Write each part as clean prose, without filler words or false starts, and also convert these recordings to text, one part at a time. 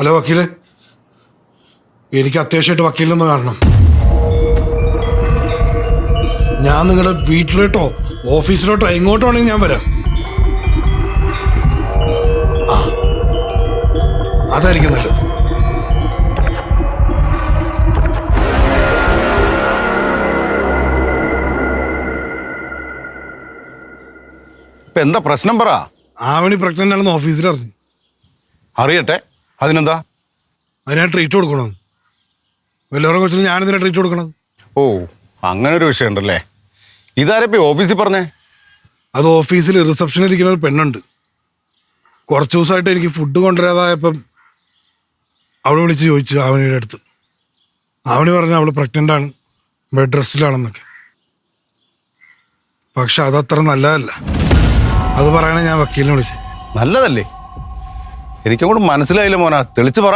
Hello വക്കീലെ, എനിക്ക് അത്യാവശ്യമായിട്ട് വക്കീലിനൊന്ന് കാണണം. ഞാൻ നിങ്ങളുടെ വീട്ടിലോട്ടോ ഓഫീസിലോട്ടോ എങ്ങോട്ടാണെങ്കിൽ ഞാൻ വരാം. ആ, അതായിരിക്കും നല്ലത്. ഇപ്പൊ എന്താ പ്രശ്നം പറ. ആവണി പ്രഗ്നന്റ് ആണെന്ന് ഓഫീസിൽ അറിഞ്ഞു. അറിയട്ടെ, അതിനെന്താ? അതിനാ ട്രീറ്റ് കൊടുക്കണം. വല്ലവരുടെ കൊച്ചിന് ഞാനെന്തിനാ ട്രീറ്റ് കൊടുക്കണം? ഓ, അങ്ങനെ ഒരു വിഷയം ഉണ്ടല്ലേ. ഇതാരപ്പോ ഓഫീസിൽ പറഞ്ഞേ? അത് ഓഫീസിൽ റിസപ്ഷനിൽ ഇരിക്കുന്ന ഒരു പെണ്ണുണ്ട്. കുറച്ച് ദിവസമായിട്ട് എനിക്ക് ഫുഡ് കൊണ്ടുവരാതായപ്പം അവൾ വിളിച്ച് ചോദിച്ചു ആവണിയുടെ അടുത്ത്. ആവണി പറഞ്ഞു അവൾ പ്രഗ്നൻ്റ് ആണ്, ബെഡ് റെസ്റ്റിലാണെന്നൊക്കെ. പക്ഷെ അതത്ര നല്ലതല്ല. അത് പറയണേ ഞാൻ വക്കീലിനെ വിളിച്ചു. നല്ലതല്ലേ? എനിക്കും കൂടെ മനസ്സിലായില്ല മോനാ, തെളിച്ച് പറ.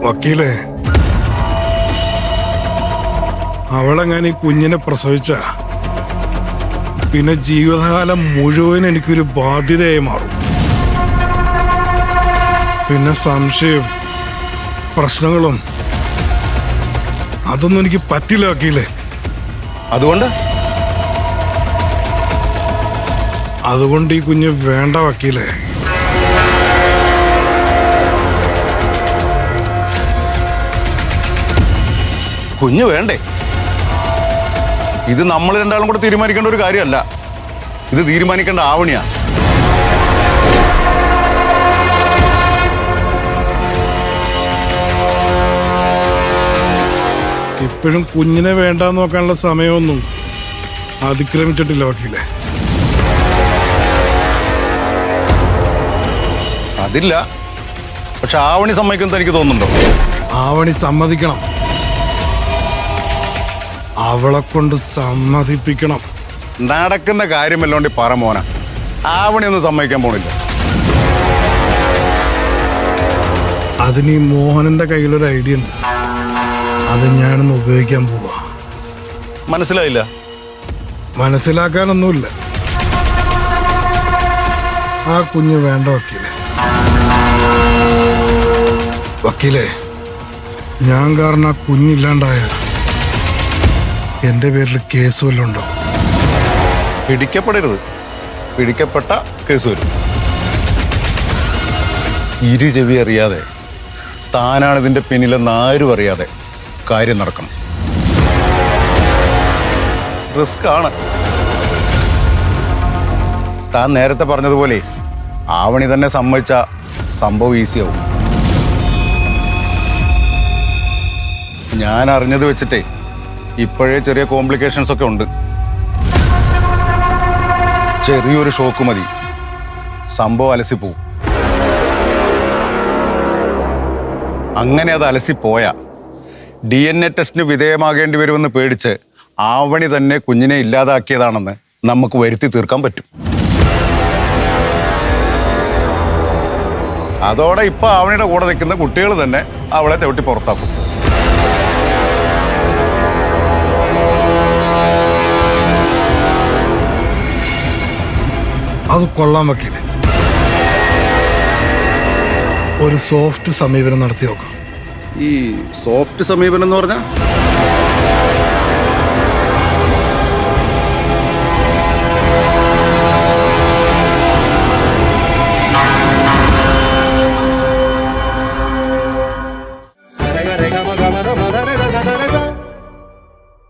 വക്കീലേ, അവളെങ്ങനെ ഈ കുഞ്ഞിനെ പ്രസവിച്ച പിന്നെ ജീവിതകാലം മുഴുവൻ എനിക്കൊരു ബാധ്യതയായി മാറും. പിന്നെ സംശയം, പ്രശ്നങ്ങളും അതൊന്നും എനിക്ക് പറ്റില്ല വക്കീലേ. അതുകൊണ്ട് ഈ കുഞ്ഞ് വേണ്ട വക്കീലേ. കുഞ്ഞ് വേണ്ടേ? ഇത് നമ്മൾ രണ്ടാളും കൂടെ തീരുമാനിക്കേണ്ട ഒരു കാര്യമല്ല. ഇത് തീരുമാനിക്കേണ്ട ആവണിയാ. ഇപ്പോഴും കുഞ്ഞിനെ വേണ്ടാന്ന് നോക്കാനുള്ള സമയമൊന്നും അതിക്രമിച്ചിട്ടില്ല വക്കീലെ. അതില്ല, പക്ഷെ ആവണി സമ്മതിക്കുന്നത് എനിക്ക് തോന്നുന്നുണ്ടോ? ആവണി സമ്മതിക്കണം. അവളെ കൊണ്ട് സമ്മതിപ്പിക്കണം. നടക്കുന്ന കാര്യമല്ലോണ്ടി പറ മോന. ആവണി ഒന്നും സമ്മതിക്കാൻ പോണില്ല. അതിന് ഈ മോഹനന്റെ കയ്യിലൊരു ഐഡിയ ഉണ്ട്. അത് ഞാനൊന്ന് ഉപയോഗിക്കാൻ പോവാ. മനസ്സിലായില്ല? മനസ്സിലാക്കാനൊന്നുമില്ല. ആ കുഞ്ഞ് വേണ്ട വക്കീലെ. വക്കീലെ, ഞാൻ കാരണം ആ കുഞ്ഞില്ലാണ്ടായ എൻ്റെ പേരിൽ കേസ് വല്ലതും ഉണ്ടോ? പിടിക്കപ്പെടരുത്. പിടിക്കപ്പെട്ട കേസ് വരും. ഇരു ചെവി അറിയാതെ താനാണ് ഇതിൻ്റെ പിന്നിലെന്ന് ആരും അറിയാതെ കാര്യം നടക്കണം. റിസ്ക് ആണ്. താൻ നേരത്തെ പറഞ്ഞതുപോലെ ആവണി തന്നെ സമ്മതിച്ച സംഭവം ഈസിയാവും. ഞാൻ അറിഞ്ഞത് വെച്ചിട്ടേ ഇപ്പോഴേ ചെറിയ കോംപ്ലിക്കേഷൻസ് ഒക്കെ ഉണ്ട്. ചെറിയൊരു ഷോക്ക് മതി, സംഭവം അലസിപ്പോവും. അങ്ങനെ അത് അലസിപ്പോയാ DNA ടെസ്റ്റിന് വിധേയമാകേണ്ടി വരുമെന്ന് പേടിച്ച് ആവണി തന്നെ കുഞ്ഞിനെ ഇല്ലാതാക്കിയതാണെന്ന് നമുക്ക് വരുത്തി തീർക്കാൻ പറ്റും. അതോടെ ഇപ്പൊ ആവണിയുടെ കൂടെ നിൽക്കുന്ന കുട്ടികൾ തന്നെ അവളെ ചവിട്ടി പുറത്താക്കും. അത് കൊള്ളാൻ വക്കീലെ. ഒരു സോഫ്റ്റ് സമീപനം നടത്തി നോക്കാം. ഈ സോഫ്റ്റ് സമീപനം എന്ന് പറഞ്ഞാൽ